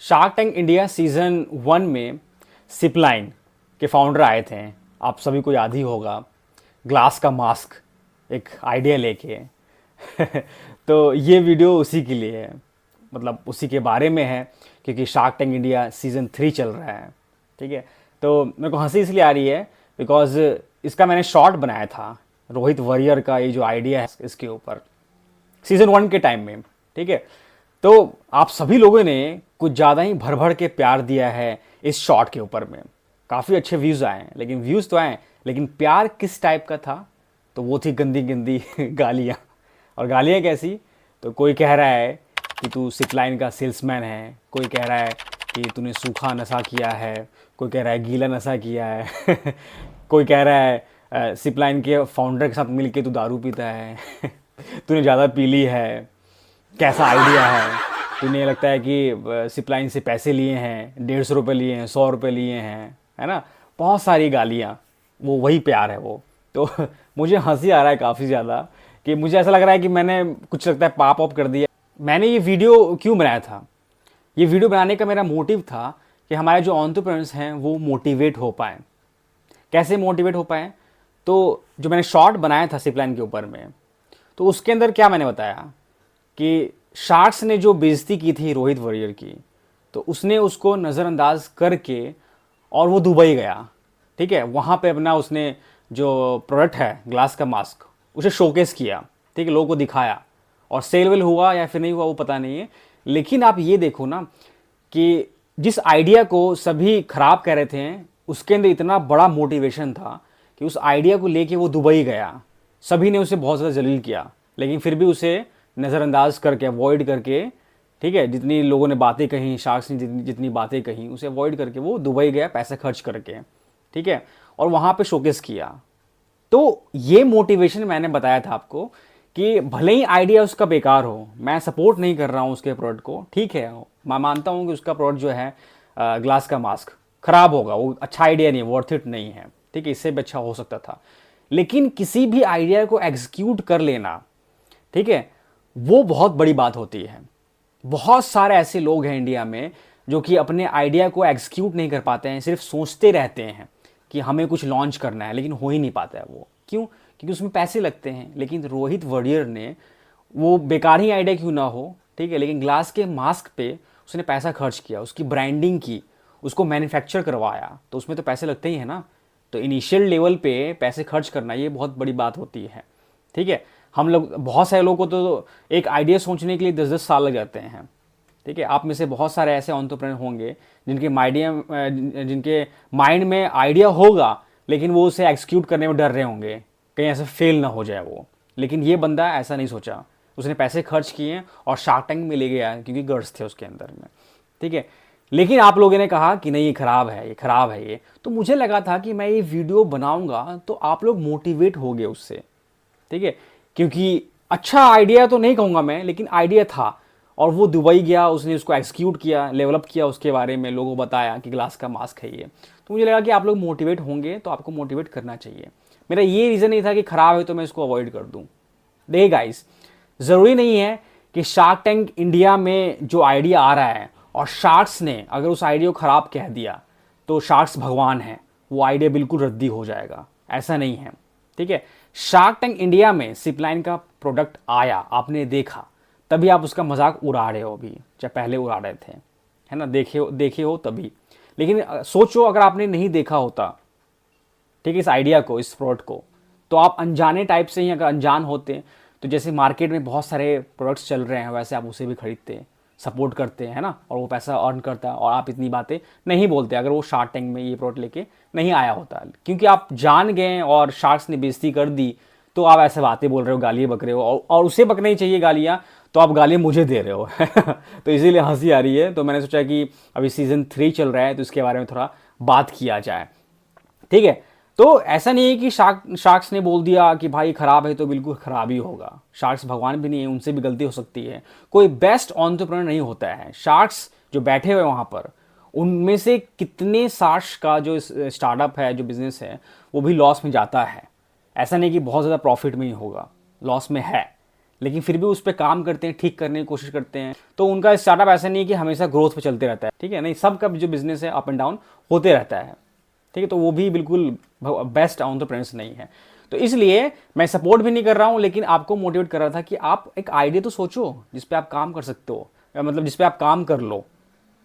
Shark tank India season 1 में सिपलाइन के founder आए थे। आप सभी को याद ही होगा, ग्लास का मास्क एक आइडिया लेके। तो ये वीडियो उसी के लिए है, मतलब उसी के बारे में है, क्योंकि शार्क टैंक इंडिया सीज़न 3 चल रहा है। ठीक है, तो मेरे को हंसी इसलिए आ रही है बिकॉज इसका मैंने शॉर्ट बनाया था रोहित वॉरियर का, ये जो आइडिया है इसके ऊपर सीज़न 1 के टाइम में। ठीक है, तो आप सभी लोगों ने कुछ ज़्यादा ही भर भर के प्यार दिया है इस शॉट के ऊपर में। काफ़ी अच्छे व्यूज़ आए हैं, लेकिन व्यूज़ तो आए, लेकिन प्यार किस टाइप का था? तो वो थी गंदी गंदी गालियाँ। और गालियाँ कैसी? तो कोई कह रहा है कि तू सिपलाइन का सेल्समैन है, कोई कह रहा है कि तूने सूखा नशा किया है, कोई कह रहा है गीला नशा किया है कोई कह रहा है सिपलाइन के फाउंडर के साथ मिलके तू दारू पीता है तूने ज़्यादा पी ली है, कैसा आइडिया है, तुम्हें लगता है कि सिपलाइन से पैसे लिए हैं, 150 रुपये लिए हैं, 100 रुपये लिए हैं, है ना। बहुत सारी गालियाँ, वो वही प्यार है वो। तो मुझे हंसी आ रहा है काफ़ी ज़्यादा, कि मुझे ऐसा लग रहा है कि मैंने कुछ लगता है पाप ऑप कर दिया। मैंने ये वीडियो क्यों बनाया था? ये वीडियो बनाने का मेरा मोटिव था कि हमारे जो एंटरप्रेन्योर्स हैं वो मोटिवेट हो पाएँ। कैसे मोटिवेट हो पाएँ? तो जो मैंने शॉर्ट बनाया था सिपलाइन के ऊपर में, तो उसके अंदर क्या मैंने बताया कि शार्क्स ने जो बेइज्जती की थी रोहित वॉरियर की, तो उसने उसको नज़रअंदाज करके और वो दुबई गया। ठीक है, वहाँ पे अपना उसने जो प्रोडक्ट है ग्लास का मास्क, उसे शोकेस किया। ठीक है, लोगों को दिखाया, और सेल वेल हुआ या फिर नहीं हुआ वो पता नहीं है। लेकिन आप ये देखो ना कि जिस आइडिया को सभी खराब कह रहे थे, उसके अंदर इतना बड़ा मोटिवेशन था कि उस आइडिया को लेके वो दुबई गया। सभी ने उसे बहुत ज़्यादा जलील किया, लेकिन फिर भी उसे नज़रअंदाज करके, अवॉइड करके, ठीक है, जितनी लोगों ने बातें कही, शार्क्स ने जितनी बातें कही, उसे अवॉइड करके वो दुबई गया पैसा खर्च करके। ठीक है, और वहाँ पे शोकेस किया। तो ये मोटिवेशन मैंने बताया था आपको कि भले ही आइडिया उसका बेकार हो, मैं सपोर्ट नहीं कर रहा हूँ उसके प्रोडक्ट को। ठीक है, मैं मानता हूँ कि उसका प्रोडक्ट जो है ग्लास का मास्क ख़राब होगा, वो अच्छा आइडिया नहीं है, वर्थ इट नहीं है। ठीक है, इससे भी अच्छा हो सकता था। लेकिन किसी भी आइडिया को एग्जीक्यूट कर लेना, ठीक है, वो बहुत बड़ी बात होती है। बहुत सारे ऐसे लोग हैं इंडिया में जो कि अपने आइडिया को एग्जीक्यूट नहीं कर पाते हैं, सिर्फ सोचते रहते हैं कि हमें कुछ लॉन्च करना है, लेकिन हो ही नहीं पाता है वो। क्यों? क्योंकि उसमें पैसे लगते हैं। लेकिन रोहित वॉरियर ने, वो बेकार ही आइडिया क्यों ना हो, ठीक है, लेकिन ग्लास के मास्क पे उसने पैसा खर्च किया, उसकी ब्रांडिंग की, उसको मैन्युफैक्चर करवाया, तो उसमें तो पैसे लगते ही हैं ना। तो इनिशियल लेवल पे पैसे खर्च करना ये बहुत बड़ी बात होती है। ठीक है, हम लोग, बहुत सारे लोगों को तो एक आइडिया सोचने के लिए 10-10 साल लग जाते हैं। ठीक है, आप में से बहुत सारे ऐसे एंटरप्रेन्योर होंगे जिनके माइंड में आइडिया होगा, लेकिन वो उसे एग्जीक्यूट करने में डर रहे होंगे, कहीं ऐसे फेल ना हो जाए वो। लेकिन ये बंदा ऐसा नहीं सोचा, उसने पैसे खर्च किए और शार्क टैंक में ले गया, क्योंकि गट्स थे उसके अंदर में। ठीक है, लेकिन आप लोगों ने कहा कि नहीं ये ख़राब है, ये ख़राब है ये। तो मुझे लगा था कि मैं ये वीडियो बनाऊंगा तो आप लोग मोटिवेट हो गए उससे। ठीक है, क्योंकि अच्छा आइडिया तो नहीं कहूँगा मैं, लेकिन आइडिया था, और वो दुबई गया, उसने उसको एग्जीक्यूट किया, डेवलप किया, उसके बारे में लोगों को बताया कि ग्लास का मास्क है ये। तो मुझे लगा कि आप लोग मोटिवेट होंगे, तो आपको मोटिवेट करना चाहिए। मेरा ये रीज़न नहीं था कि ख़राब है तो मैं इसको अवॉइड कर दूँ। देखिए गाइस, ज़रूरी नहीं है कि शार्क टैंक इंडिया में जो आइडिया आ रहा है और शार्क्स ने अगर उस आइडिया को ख़राब कह दिया तो शार्क्स भगवान हैं, वो आइडिया बिल्कुल रद्दी हो जाएगा, ऐसा नहीं है। ठीक है, शार्क टैंक इंडिया में सिपलाइन का प्रोडक्ट आया, आपने देखा, तभी आप उसका मजाक उड़ा रहे हो अभी, चाहे पहले उड़ा रहे थे, है ना, देखे हो तभी। लेकिन सोचो अगर आपने नहीं देखा होता, ठीक है, इस आइडिया को, इस प्रोडक्ट को, तो आप अनजाने टाइप से ही अगर अनजान होते, तो जैसे मार्केट में बहुत सारे प्रोडक्ट्स चल रहे हैं वैसे आप उसे भी खरीदते, सपोर्ट करते हैं ना, और वो पैसा अर्न करता है, और आप इतनी बातें नहीं बोलते अगर वो शार्क टैंक में ये प्रोडक्ट लेके नहीं आया होता। क्योंकि आप जान गए और शार्क्स ने बेइज्जती कर दी, तो आप ऐसे बातें बोल रहे हो, गालियाँ बक रहे हो, और उसे बकना ही चाहिए गालियाँ, तो आप गालियाँ मुझे दे रहे हो तो इसीलिए हंसी आ रही है। तो मैंने सोचा कि अभी सीज़न 3 चल रहा है, तो इसके बारे में थोड़ा बात किया जाए। ठीक है, तो ऐसा नहीं है कि शार्क्स ने बोल दिया कि भाई ख़राब है तो बिल्कुल ख़राब ही होगा। शार्क्स भगवान भी नहीं है, उनसे भी गलती हो सकती है। कोई बेस्ट एंटरप्रेन्योर नहीं होता है। शार्क्स जो बैठे हुए वहाँ पर, उनमें से कितने शार्क्स का जो स्टार्टअप है, जो बिज़नेस है, वो भी लॉस में जाता है। ऐसा नहीं कि बहुत ज़्यादा प्रॉफिट में ही होगा, लॉस में है। लेकिन फिर भी उस पर काम करते हैं, ठीक करने की कोशिश करते हैं। तो उनका स्टार्टअप ऐसा नहीं है कि हमेशा ग्रोथ पे चलते रहता है, ठीक है, नहीं, सबका जो बिजनेस है अप एंड डाउन होते रहता है, ठीक है। तो वो भी बिल्कुल बेस्ट एंटरप्रेन्योर्स नहीं है। तो इसलिए मैं सपोर्ट भी नहीं कर रहा हूँ, लेकिन आपको मोटिवेट कर रहा था कि आप एक आइडिया तो सोचो जिस पे आप काम कर सकते हो, मतलब जिस पे आप काम कर लो,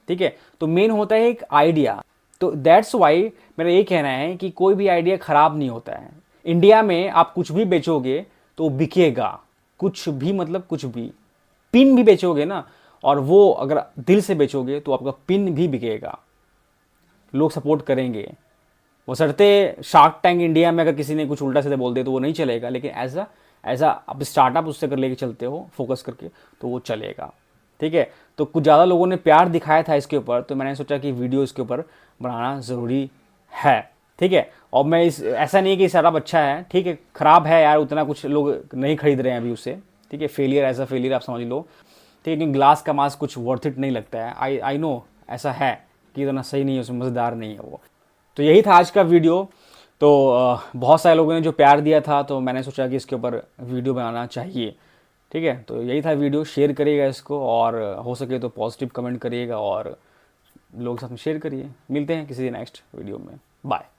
ठीक है। तो मेन होता है एक आइडिया। तो दैट्स वाई मेरा ये कहना है कि कोई भी आइडिया खराब नहीं होता है। इंडिया में आप कुछ भी बेचोगे तो बिकेगा, कुछ भी, मतलब कुछ भी, पिन भी बेचोगे ना, और वो अगर दिल से बेचोगे तो आपका पिन भी बिकेगा, लोग सपोर्ट करेंगे। वो सरते शार्क टैंक इंडिया में अगर किसी ने कुछ उल्टा सीधा बोल दिया तो वो नहीं चलेगा, लेकिन एज अ आप स्टार्टअप उससे अगर लेके चलते हो फोकस करके तो वो चलेगा, ठीक है। तो कुछ ज़्यादा लोगों ने प्यार दिखाया था इसके ऊपर, तो मैंने सोचा कि वीडियो इसके ऊपर बनाना ज़रूरी है, ठीक है। और मैं इस ऐसा नहीं है कि स्टार्टअप अच्छा है, ठीक है, ख़राब है यार, उतना कुछ लोग नहीं खरीद रहे हैं अभी उसे, ठीक है। फेलियर एज अ फेलियर आप समझ लो, ठीक है, क्योंकि ग्लास का मास्क कुछ वर्थ इट नहीं लगता है। आई नो ऐसा है कि इतना सही नहीं है, उसमें मज़ेदार नहीं है वो। तो यही था आज का वीडियो। तो बहुत सारे लोगों ने जो प्यार दिया था, तो मैंने सोचा कि इसके ऊपर वीडियो बनाना चाहिए, ठीक है। तो यही था वीडियो, शेयर करिएगा इसको, और हो सके तो पॉजिटिव कमेंट करिएगा और लोग साथ में शेयर करिए। मिलते हैं किसी नेक्स्ट वीडियो में, बाय।